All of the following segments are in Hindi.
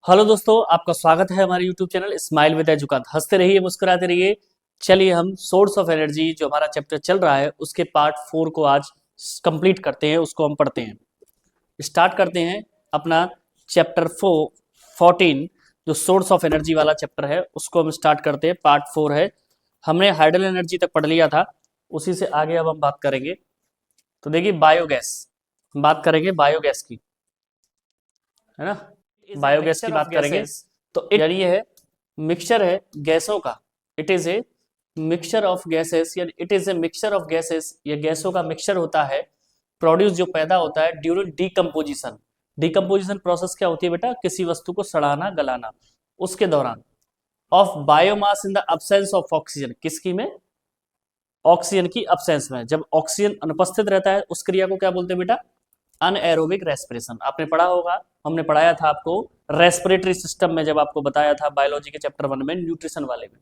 हेलो दोस्तों, आपका स्वागत है हमारे यूट्यूब चैनल स्माइल विद एजुकांत। हंसते रहिए, मुस्कुराते रहिए। चलिए हम सोर्स ऑफ एनर्जी जो हमारा चैप्टर चल रहा है उसके पार्ट 4 को आज कंप्लीट करते हैं, उसको हम पढ़ते हैं। स्टार्ट करते हैं अपना चैप्टर 14 जो सोर्स ऑफ एनर्जी वाला चैप्टर है उसको हम स्टार्ट करते हैं। पार्ट 4 है। हमने हाइडल एनर्जी तक पढ़ लिया था, उसी से आगे अब हम बात करेंगे। तो देखिए बायोगैस, बात करेंगे बायोगैस की, है ना। बायोगैस की बात करेंगे तो यानी ये है मिक्सचर है गैसों का। It is a mixture of gases, या it is a mixture of gases, ये गैसों का मिक्सचर होता है। प्रोड्यूस जो पैदा होता है ड्यूरिंग डीकम्पोजिशन। डीकम्पोजिशन प्रोसेस क्या होती है बेटा? किसी वस्तु को सड़ाना, गलाना, उसके दौरान। Of biomass in the absence of oxygen, किसकी में? ऑक्सीजन की अब्सेंस में। जब ऑक्सीजन अनुपस्थित रहता है उस क्रिया को क्या बोलते हैं बेटा? Anaerobic respiration. आपने पढ़ा होगा, हमने पढ़ाया था आपको रेस्पिरेटरी सिस्टम में, जब आपको बताया था बायोलॉजी के चैप्टर 1 में, न्यूट्रिशन वाले में।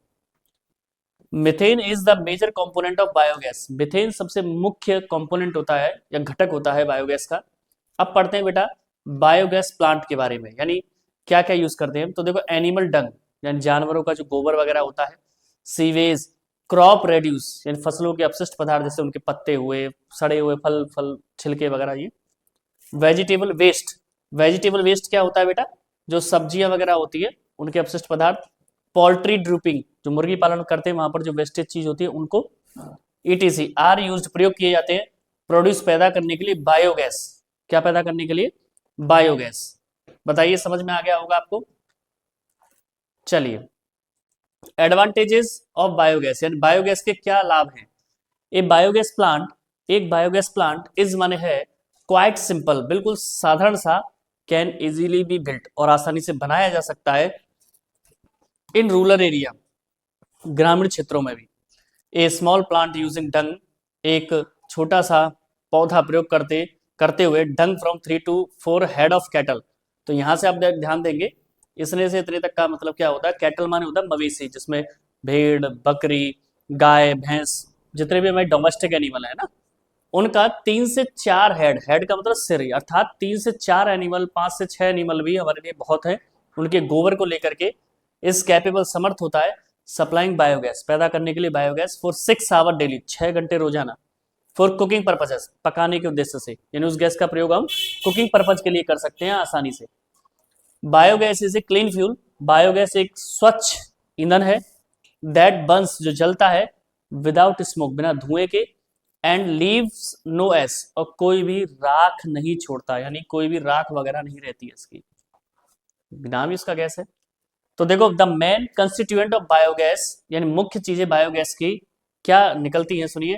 Methane is the major component of biogas. Methane सबसे मुख्य कंपोनेंट होता है या घटक होता है बायोगैस का। अब पढ़ते हैं बेटा बायोगैस प्लांट के बारे में, यानी क्या क्या यूज करते हैं। तो देखो एनिमल डंग, यानी जानवरों का जो गोबर वगैरह होता है। सीवेज, क्रॉप रेड्यूस, यानी फसलों के अपशिष्ट पदार्थ, जैसे उनके पत्ते हुए, सड़े हुए फल फल छिलके वगैरह। ये वेजिटेबल वेस्ट, वेजिटेबल वेस्ट क्या होता है बेटा? जो सब्जियां वगैरह होती है उनके अपशिष्ट पदार्थ। पोल्ट्री ड्रूपिंग, जो मुर्गी पालन करते हैं वहां पर जो वेस्टेज चीज होती है उनको। ईटीसी आर यूज्ड, प्रयोग किए जाते हैं प्रोड्यूस, पैदा करने के लिए बायोगैस। क्या पैदा करने के लिए? बायोगैस। बताइए, समझ में आ गया होगा आपको। चलिए, एडवांटेजेस ऑफ बायोगैस, यानी बायोगैस के क्या लाभ हैं। एक बायोगैस प्लांट इज माने है क्वाइट सिंपल, बिल्कुल साधारण सा। कैन इजीली बी बिल्ट, और आसानी से बनाया जा सकता है। इन रूरल एरिया, ग्रामीण क्षेत्रों में भी। A small plant using dung, एक छोटा सा पौधा प्रयोग करते करते हुए dung from 3 to 4 head of cattle. तो यहां से आप ध्यान देंगे, इतने से इतने तक का मतलब क्या होता है? कैटल माने होता है मवेशी, जिसमें भेड़, बकरी, गाय, भैंस, जितने भी हमारे डोमेस्टिक एनिमल है ना, उनका 3 से 4 हेड, हेड का मतलब सिर, अर्थात 3 से 4 एनिमल, 5 से 6 एनिमल भी हमारे लिए बहुत है। उनके गोबर को लेकर के इस कैपेबल, समर्थ होता है सप्लाइंग बायोगैस, पैदा करने के लिए बायोगैस फॉर 6 आवर डेली, 6 घंटे रोजाना। फॉर कुकिंग पर्पजेस, पकाने के उद्देश्य से, यानी उस गैस का प्रयोग हम कुकिंग पर्पज के लिए कर सकते हैं आसानी से। Biogas is a clean fuel, biogas एक स्वच्छ ईंधन है। दैट बर्न्स, जो जलता है, विदाउट स्मोक, बिना धुएं के। एंड लीव्स नो एस, और कोई भी राख नहीं छोड़ता, यानी कोई भी राख वगैरह नहीं रहती है इसकी, नाम ही इसका गैस है। तो देखो the main constituent of biogas, यानी मुख्य चीजें बायोगैस की क्या निकलती हैं, सुनिए।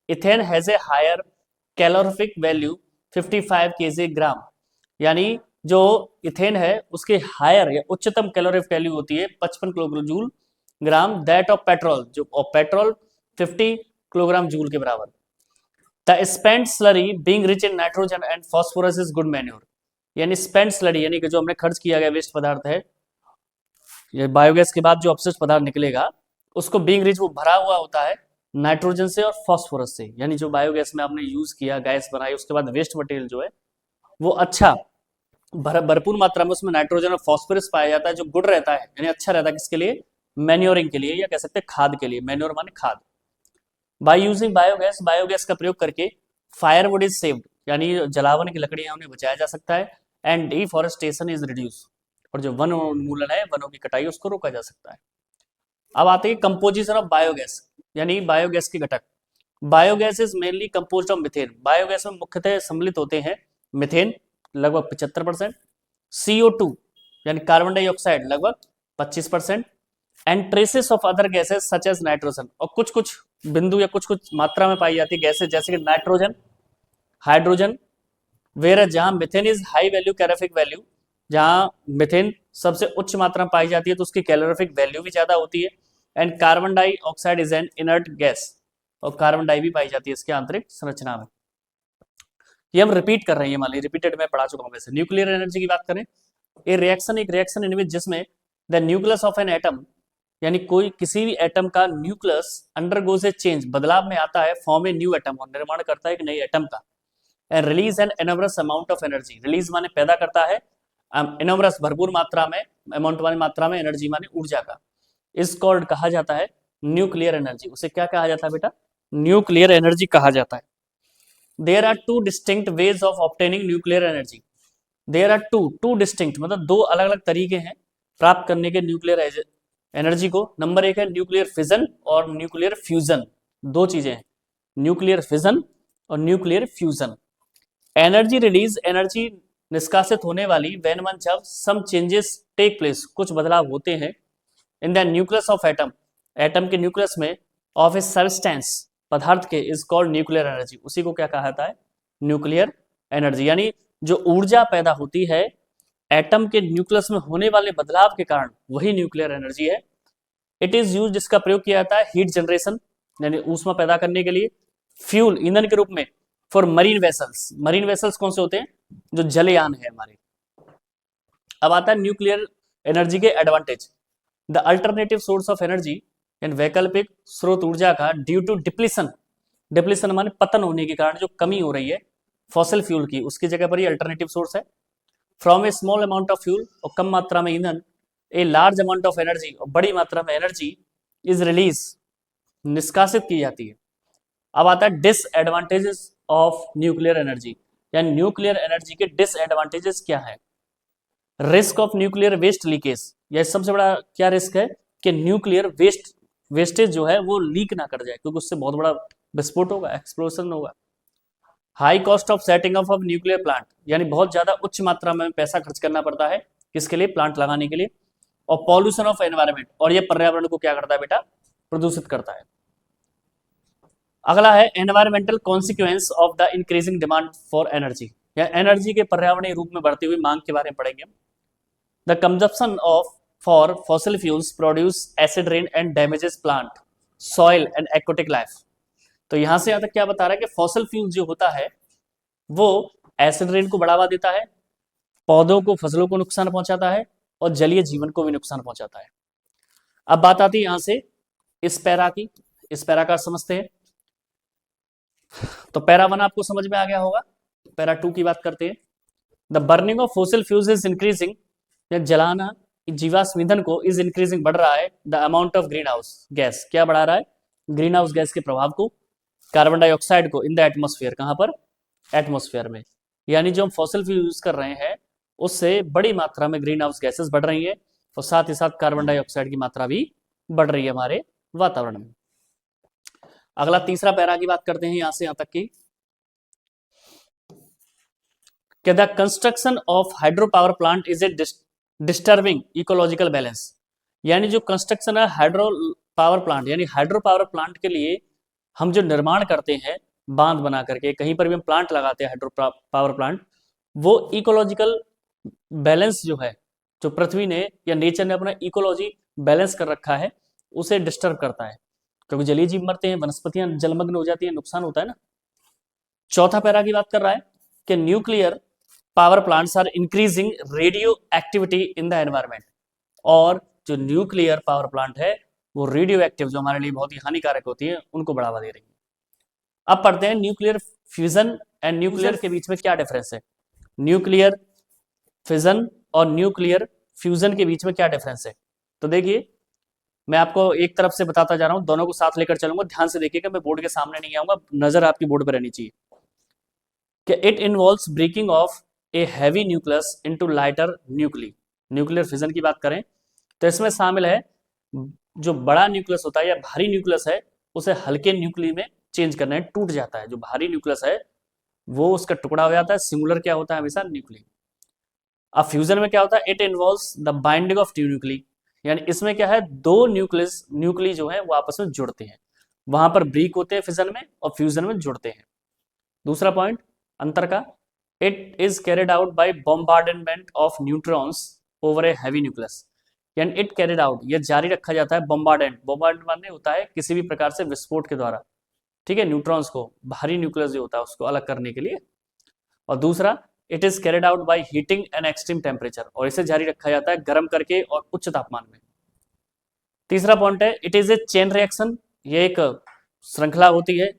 Ethane has a higher calorific value 55 KG gram, यानी जो इथेन है उसके हायर या उच्चतम कैलोरिफिक वैल्यू होती है 55 kilojoule gram. That of petrol, जो पेट्रोल 50 किलोग्राम जूल के बराबर। The spent slurry being rich in nitrogen and phosphorus is good manure, यानी स्पेंट स्लरी, यानी कि जो हमने खर्च किया गया वेस्ट पदार्थ है, ये बायोगैस के बाद जो अपशिष्ट पदार्थ निकलेगा उसको बीइंग रिच, वो भरा हुआ होता है नाइट्रोजन से और फास्फोरस से, यानी जो बायोगैस में आपने यूज किया, गैस बनाई, उसके बाद वेस्ट मटेरियल जो है वो अच्छा भरपूर मात्रा में उसमें नाइट्रोजन और फास्फोरस पाया जाता है, जो गुड रहता है, यानी अच्छा रहता है। किसके लिए? मैन्योरिंग के लिए, या कह सकते हैं खाद के लिए। मैन्योर माने खाद। बाय यूजिंग बायोगैस, बायोगैस का प्रयोग करके फायरवुड इज सेव्ड, यानी जलावन की लकड़ियां उन्हें बचाया जा सकता है। एंड डिफॉरेस्टेशन इज रिड्यूस, और जो वन उन्मूलन है, वनों की कटाई, उसको रोका जा सकता है। अब आते हैं कंपोजिशन ऑफ बायोगैस, यानी बायोगैस के घटक। Biogas is mainly composed of methane, biogas में मुख्यतः सम्मिलित होते हैं मिथेन लगभग 75%, CO2 यानी कार्बन डाइऑक्साइड लगभग 25%, and traces of other gases such as nitrogen, और कुछ कुछ बिंदु या कुछ कुछ मात्रा में पाई जाती है गैसेस, जैसे कि नाइट्रोजन, हाइड्रोजन। वेयर जहां methane is high value calorific value, जहां मिथेन सबसे उच्च मात्रा में पाई जाती है तो उसकी कैलोरिफिक वैल्यू भी ज्यादा होती है। And carbon dioxide is an inert gas, और कार्बन डाई भी पाई जाती है इसके आंतरिक संरचना में। ये हम रिपीट कर रहे हैं, मान लीजिए रिपीटेड में पढ़ा चुका हूं। वैसे न्यूक्लियर एनर्जी की बात करें, एक रिएक्शन इन विच जिसमें the nucleus of an atom, यानी कोई किसी भी एटम का न्यूक्लियस अंडरगोज ए चेंज, बदलाव में आता है, फॉर्म ए न्यू एटम, और निर्माण करता है एक नई एटम का। And release an enormous amount of energy, release माने पैदा करता है, इनोमरस भरपूर मात्रा में, अमाउंट वाली मात्रा में, एनर्जी माने ऊर्जा का, इस कॉल्ड कहा जाता है न्यूक्लियर एनर्जी। उसे क्या कहा जाता है बेटा? न्यूक्लियर एनर्जी कहा जाता है। There are two distinct ways of obtaining nuclear energy. There are two distinct मतलब दो अलग अलग तरीके हैं प्राप्त करने के न्यूक्लियर एनर्जी को। नंबर एक है न्यूक्लियर फिजन और न्यूक्लियर फ्यूजन, दो चीजें हैं, न्यूक्लियर फिजन और nuclear fusion. Energy release, energy निष्कासित होने वाली व्हेन वन जब सम चेंजेस टेक प्लेस, कुछ बदलाव होते हैं in the nucleus of atom, atom के न्यूक्लियस में, ऑफ ए सब्सटेंस, पदार्थ के, इज कॉल्ड न्यूक्लियर एनर्जी। उसी को क्या कहा जाता है? Nuclear energy. यानी जो ऊर्जा पैदा होती है एटम के न्यूक्लियस में होने वाले बदलाव के कारण, वही न्यूक्लियर एनर्जी है। इट इज यूज, जिसका प्रयोग किया जाता है हीट जनरेशन यानी ऊष्मा पैदा करने के लिए, फ्यूल ईंधन के रूप में, for marine vessels. Marine vessels कौन से होते हैं? जो जलयान है हमारे। अब आता है न्यूक्लियर एनर्जी के advantage. The alternative source of energy and वैकल्पिक स्रोत ऊर्जा का ड्यू टू डिप्लीशन, डिप्लीशन माने पतन होने के कारण जो कमी हो रही है फॉसिल फ्यूल की, उसकी जगह पर ये अल्टरनेटिव सोर्स है। From A small amount of fuel, और कम मात्रा में ईंधन, a large amount of energy, और बड़ी मात्रा में एनर्जी इज रिलीज, निष्कासित की जाती है। अब आता है डिसएडवांटेजेस ऑफ न्यूक्लियर एनर्जी, यानी न्यूक्लियर एनर्जी के डिसएडवांटेजेस क्या है? Risk of nuclear waste leakage, यह सबसे बड़ा क्या रिस्क है कि न्यूक्लियर वेस्टेज जो है वो लीक ना कर जाए, क्योंकि उससे बहुत बड़ा विस्फोट होगा, एक्सप्लोजन होगा। High cost of setting up of nuclear plant, यानी बहुत ज्यादा उच्च मात्रा में पैसा खर्च करना पड़ता है किसके लिए? प्लांट लगाने के लिए। और पॉल्यूशन ऑफ एनवायरमेंट, और ये पर्यावरण को क्या करता है बेटा? प्रदूषित करता है। अगला है environmental consequence of the increasing demand for energy, या एनर्जी के पर्यावरणीय रूप में बढ़ती हुई मांग के बारे में पढ़ेंगे। The consumption of for fossil fuels produce acid rain and damages plant, soil and aquatic life. तो यहां से यहां तक क्या बता रहा है कि फॉसिल फ्यूल जो होता है वो एसिड रेन को बढ़ावा देता है, पौधों को, फसलों को नुकसान पहुंचाता है, और जलीय जीवन को भी नुकसान पहुंचाता है। अब बात आती है यहां से इस पैरा की, इस पैरा का समझते हैं। तो पैरा 1 आपको समझ में आ गया होगा। पैरा 2 की बात करते हैं। The burning of fossil fuels is increasing, या जलाना जीवाश्म ईंधन को, इज इंक्रीजिंग बढ़ रहा है, the amount of green house gas, क्या बढ़ा रहा है? ग्रीन हाउस गैस के प्रभाव को, कार्बन डाइऑक्साइड को, इन द एटमोस्फेयर, कहां पर? एटमोस्फेयर में। यानी जो हम फॉसिल फ्यूल यूज कर रहे हैं उससे बड़ी मात्रा में ग्रीन हाउस गैसेस बढ़ रही है, और साथ ही साथ कार्बन डाइऑक्साइड की मात्रा भी बढ़ रही है हमारे वातावरण में। अगला तीसरा पैरा की बात करते हैं, यहां से यहां तक की, the construction of hydro power plant is a disturbing ecological balance. यानी जो कंस्ट्रक्शन है हाइड्रो पावर प्लांट, यानी हाइड्रो पावर प्लांट के लिए हम जो निर्माण करते हैं बांध बना करके, कहीं पर भी हम प्लांट लगाते हैं हाइड्रो पावर प्लांट, वो इकोलॉजिकल बैलेंस जो है, जो पृथ्वी ने या नेचर ने अपना इकोलॉजी बैलेंस कर रखा है, उसे डिस्टर्ब करता है, क्योंकि जलीय जीव मरते हैं, वनस्पतियां जलमग्न हो जाती हैं, नुकसान होता है ना। चौथा पैरा की बात कर रहा है कि nuclear power plants are increasing radioactivity in the environment, और जो न्यूक्लियर पावर प्लांट है वो रेडियो एक्टिव, जो हमारे लिए बहुत ही हानिकारक होती है, उनको बढ़ावा दे रही है। अब पढ़ते हैं न्यूक्लियर फ्यूजन एंड न्यूक्लियर के बीच में क्या डिफरेंस है। न्यूक्लियर फिजन और न्यूक्लियर फ्यूजन के बीच में क्या डिफरेंस है? तो देखिए, मैं आपको एक तरफ से बताता जा रहा हूं, दोनों को साथ लेकर चलूंगा, ध्यान से देखिएगा, मैं बोर्ड के सामने नहीं आऊंगा, नजर आपकी बोर्ड पर रहनी चाहिए। कि it involves breaking of a heavy nucleus into lighter nuclei. Nuclear fission की बात करें तो इसमें शामिल है जो बड़ा न्यूक्लियस होता है या भारी न्यूक्लियस है उसे हल्के न्यूक्ली में चेंज करना है, टूट जाता है। जो भारी न्यूक्लियस है वो उसका टुकड़ा हो जाता है, सिंगुलर क्या होता है हमेशा? न्यूक्ली। अब फ्यूजन में क्या होता है? It involves the binding of two nuclei, यानी इसमें क्या है? दो न्यूक्ली जो है वो आपस में जुड़ते हैं, वहां पर ब्रेक होते हैं फिजन में, और फ्यूजन में जुड़ते हैं। दूसरा पॉइंट अंतर का, it is carried out by bombardment of neutrons over A heavy nucleus, यानी इट कैरिड आउट, यह जारी रखा जाता है, बॉम्बार्डमेंट होता है किसी भी प्रकार से विस्फोट के द्वारा, ठीक है, न्यूट्रॉन्स को, भारी न्यूक्लियस जो होता है उसको अलग करने के लिए। और दूसरा, it is carried out by heating and extreme temperature, और इसे जारी रखा जाता है गर्म करके और उच्च तापमान में। तीसरा पॉइंट है, it is A chain reaction, ये एक श्रृंखला होती है।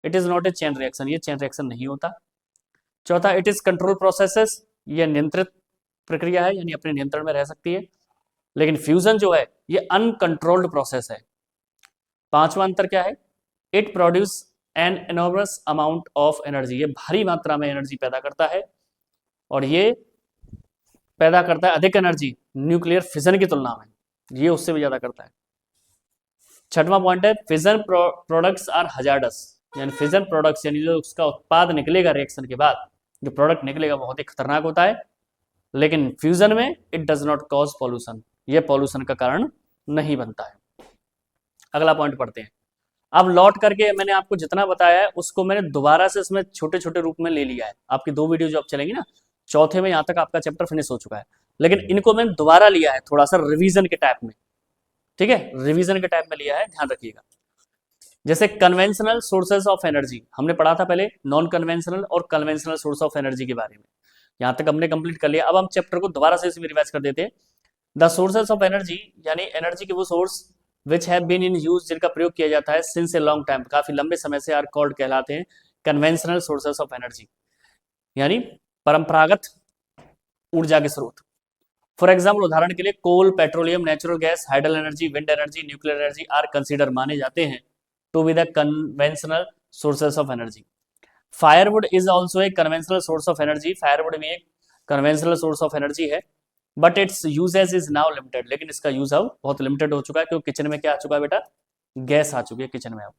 It is not a chain reaction, ये चेन रिएक्शन नहीं होता। चौथा, इट इज कंट्रोल प्रोसेसेस, ये नियंत्रित प्रक्रिया है, यानी अपने नियंत्रण में रह सकती है। लेकिन फ्यूजन जो है ये अनकंट्रोल्ड प्रोसेस है। पांचवा अंतर क्या है? It produce an enormous amount of energy, ये भारी मात्रा में एनर्जी पैदा करता है, और ये पैदा करता है अधिक एनर्जी न्यूक्लियर फिजन की तुलना में, ये उससे भी ज्यादा करता है। छठवां पॉइंट है फिजन प्रोडक्ट्स आर हजार्डस, यानी फिजन प्रोडक्ट्स यानी जो उसका उत्पाद निकलेगा रिएक्शन के बाद, जो प्रोडक्ट निकलेगा बहुत ही खतरनाक होता है। लेकिन फ्यूजन में it does not cause pollution, ये पॉल्यूशन का कारण नहीं बनता है। अगला पॉइंट पढ़ते हैं। अब लौट करके मैंने आपको जितना बताया है उसको मैंने दोबारा से इसमें छोटे छोटे रूप में ले लिया है। आपकी 2 वीडियो जो अब चलेंगी ना, चौथे में यहाँ तक आपका चैप्टर फिनिश हो चुका है, लेकिन इनको मैंने दोबारा लिया है थोड़ा सा रिवीजन के टाइप में। ठीक है, रिवीजन के टाइप में लिया है, ध्यान रखिएगा। जैसे कन्वेंशनल सोर्सेज ऑफ एनर्जी हमने पढ़ा था पहले, नॉन कन्वेंशनल और कन्वेंशनल सोर्स ऑफ एनर्जी के बारे में, यहां तक हमने कंप्लीट कर लिया। अब हम चैप्टर को दोबारा से इसमें रिवाइज कर देते हैं। द सोर्सेज ऑफ एनर्जी, यानी एनर्जी के वो source which have been in use, जिनका प्रयोग किया जाता है सिंस ए लॉन्ग टाइम, काफी लंबे समय से, आर कॉल्ड कहलाते हैं कन्वेंशनल सोर्सेज ऑफ एनर्जी, यानी परंपरागत ऊर्जा के स्रोत। फॉर एग्जाम्पल, उदाहरण के लिए coal, petroleum, natural gas, hydel energy, wind energy, nuclear energy are considered, माने जाते हैं to be the conventional sources of energy. Firewood is also a conventional source of energy, firewood भी एक कन्वेंशनल सोर्स ऑफ एनर्जी है, but its uses is now limited, लेकिन इसका यूज अब बहुत लिमिटेड हो चुका है, क्योंकि किचन में क्या आ चुका है बेटा, गैस आ चुकी है किचन में अब।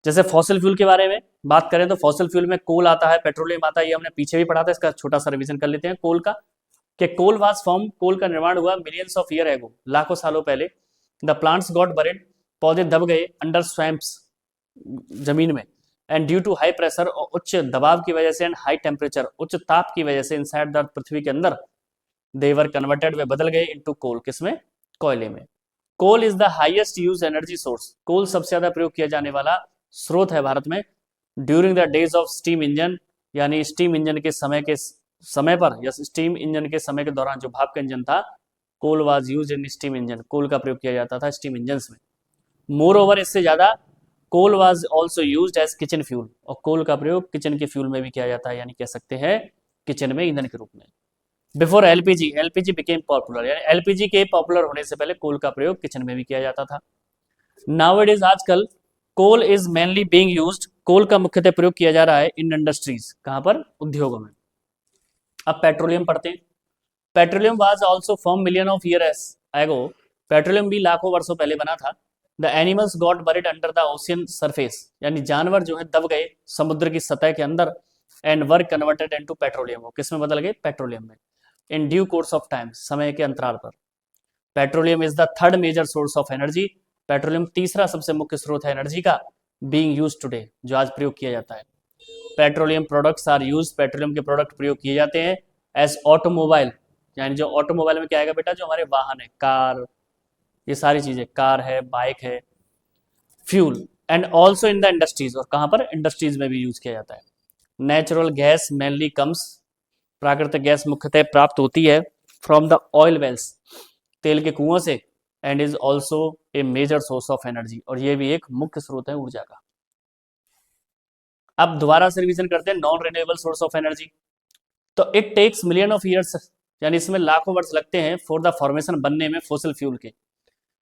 जैसे फॉसिल फ्यूल के बारे में बात करें तो फॉसिल फ्यूल में कोल आता है, पेट्रोलियम आता है, ये हमने पीछे भी पढ़ा था, इसका छोटा सा रिवीजन कर लेते हैं। कोल का, कि कोल वाज फॉर्म, कोल का निर्माण हुआ मिलियंस ऑफ ईयर एगो, लाखों सालों पहले। द प्लांट्स गॉट बरीड, पौधे दब गए, अंडर स्वैम्प्स, जमीन में, and due to high pressure, और उच्च दबाव की वजह से, एंड हाई टेम्परेचर, उच्च ताप की वजह से, इनसाइड द पृथ्वी के अंदर, दे वर कन्वर्टेड, वे बदल गए इनटू कोल, किसमें, कोयले में। Coal is the highest use energy source, coal सबसे ज्यादा प्रयोग किया जाने वाला स्रोत है भारत में। During the days of steam engine, यानी स्टीम इंजन के समय पर, या स्टीम इंजन के समय के दौरान जो भाप का इंजन था, coal was used in steam engine, coal का प्रयोग किया जाता था स्टीम इंजन में। मोर ओवर, इससे ज्यादा, coal was also used as kitchen fuel, और कोल का प्रयोग किचन के फ्यूल में भी किया जाता है, यानी कह सकते हैं किचन में ईंधन के रूप में। Before LPG, LPG became popular, यानी एलपीजी के पॉपुलर होने से पहले कोल का प्रयोग किचन में भी किया जाता था। नाउअडेज, आजकल coal is mainly being used, coal का मुख्यतः प्रयोग किया जा रहा है इन इंडस्ट्रीज, कहां पर, उद्योगों में। अब पेट्रोलियम पढ़ते हैं। Petroleum was also form million of years ago, petroleum भी लाखों वर्षों पहले बना था। The animals got buried under the ocean surface, यानी जानवर जो है दब गए समुद्र की सतह के अंदर, and were converted into petroleum, वो किस में बदल गए, पेट्रोलियम में, in due course of time, समय के अंतराल पर। Petroleum is the third major source of energy, petroleum तीसरा सबसे मुख्य स्रोत है एनर्जी का, बीइंग यूज्ड टुडे, जो आज प्रयोग किया जाता है। Petroleum products are used, petroleum के प्रोडक्ट प्रयोग किए जाते हैं एज ऑटोमोबाइल, यानी जो ऑटोमोबाइल में क्या आएगा बेटा, जो हमारे वाहन है, कार, ये सारी चीजें, कार है, बाइक है, fuel, and also in the industries, और कहां पर, इंडस्ट्रीज में भी यूज किया जाता है। नेचुरल गैस मेनली कम्स, प्राकृतिक गैस मुख्यतः प्राप्त होती है फ्रॉम द ऑयल वेल्स, तेल के कुओं से, and is also a major source of energy, और ये भी एक मुख्य स्रोत है ऊर्जा का। अब दोबारा से रिवीजन करते हैं, non renewable source of energy. तो it takes million of years, यानी इसमें लाखों वर्ष लगते हैं फॉर द फॉर्मेशन बनने में फॉसिल फ्यूल के,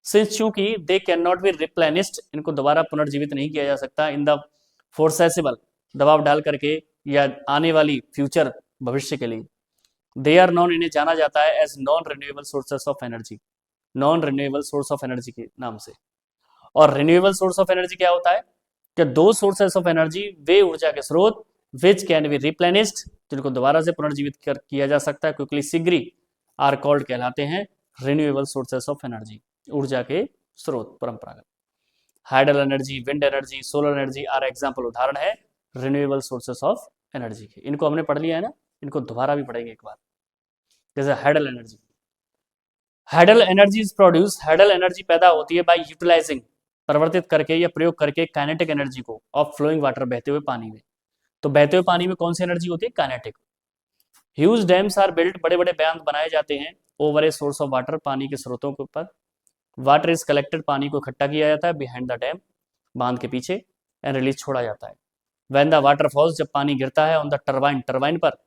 सिंस चूंकि दे कैन नॉट बी रिप्लेनिस्ड, इनको दोबारा पुनर्जीवित नहीं किया जा सकता, इन द फोर्सेसिबल, दबाव डाल करके, या आने वाली फ्यूचर, भविष्य के लिए। दे आर नॉन, इन्हें जाना जाता है as non renewable sources of energy, non renewable source of energy के नाम से। और रिन्यूएबल सोर्स ऑफ एनर्जी क्या होता है, कि दो सोर्सेस ऑफ एनर्जी, वे ऊर्जा के स्रोत, विच कैन बी रिप्लेनिस्ड, जिनको दोबारा से पुनर्जीवित किया जा सकता है क्विकली, शीघ्र, आर कॉल्ड कहलाते हैं रिन्यूएबल सोर्सेस ऑफ एनर्जी, ऊर्जा के स्रोत परंपरागत। Hydel energy, wind energy, solar energy are example, उदाहरण है रिन्यूएबल सोर्सेस ऑफ एनर्जी के। इनको हमने पढ़ लिया है ना, इनको दोबारा भी पढ़ेंगे एक बार। जैसे hydel energy, hydel energy is produce, hydel energy पैदा होती है बाय यूटिलाइजिंग, परिवर्तित करके या प्रयोग करके, काइनेटिक एनर्जी को, ऑफ फ्लोइंग वाटर, बहते हुए पानी में। तो बहते हुए पानी में कौन सी एनर्जी होती है, kinetic. Huge dams are built, बड़े बड़े बांध बनाए जाते हैं, over a source of water, पानी के स्रोतों के ऊपर। वाटर इज कलेक्टेड, पानी को इकट्ठा किया जाता है, बिहाइंड द डैम, बांध के पीछे, एंड रिलीज, छोड़ा जाता है। व्हेन द वाटर फॉल्स, जब पानी गिरता है, ऑन द टरबाइन, टरबाइन पर,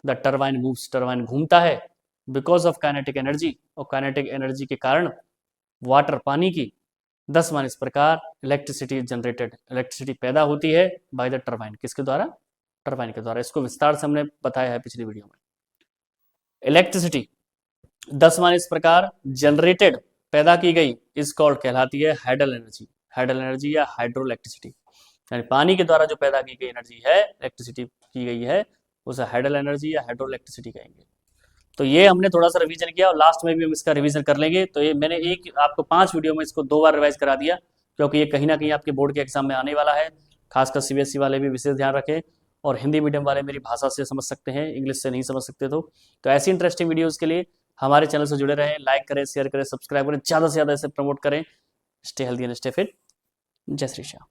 द टरबाइन मूव्स, टरबाइन घूमता है बिकॉज ऑफ काइनेटिक एनर्जी, और काइनेटिक एनर्जी के कारण वाटर, पानी की, दस मान इस प्रकार इलेक्ट्रिसिटी इज जनरेटेड, इलेक्ट्रिसिटी पैदा होती है बाय द टरबाइन, किसके द्वारा, टरबाइन के द्वारा। इसको विस्तार से हमने बताया है पिछली वीडियो में। इलेक्ट्रिसिटी 10 मान इस प्रकार जनरेटेड, पैदा की गई, इज कॉल्ड, कहलाती है हाइडल एनर्जी, हाइडल एनर्जी या हाइड्रो इलेक्ट्रिसिटी, यानी पानी के द्वारा जो पैदा की गई एनर्जी है, इलेक्ट्रिसिटी की गई है, उसे हाइडल एनर्जी या हाइड्रो इलेक्ट्रिसिटी कहेंगे। तो ये हमने थोड़ा सा रिवीजन किया और लास्ट में भी हम इसका रिवीजन कर लेंगे। तो ये मैंने एक आपको 5 वीडियो में इसको 2 बार रिवाइज करा दिया, क्योंकि ये कहीं ना कहीं आपके बोर्ड के एग्जाम में आने वाला है। खासकर सीबीएसई वाले भी विशेष ध्यान रखें, और हिंदी मीडियम वाले मेरी भाषा से समझ सकते हैं, इंग्लिश से नहीं समझ सकते। तो ऐसी इंटरेस्टिंग वीडियोज़ के लिए हमारे चैनल से जुड़े रहें, लाइक करें, शेयर करें, सब्सक्राइब करें, ज़्यादा से ज़्यादा इसे प्रमोट करें। Stay healthy and stay fit. जय श्री श्याम।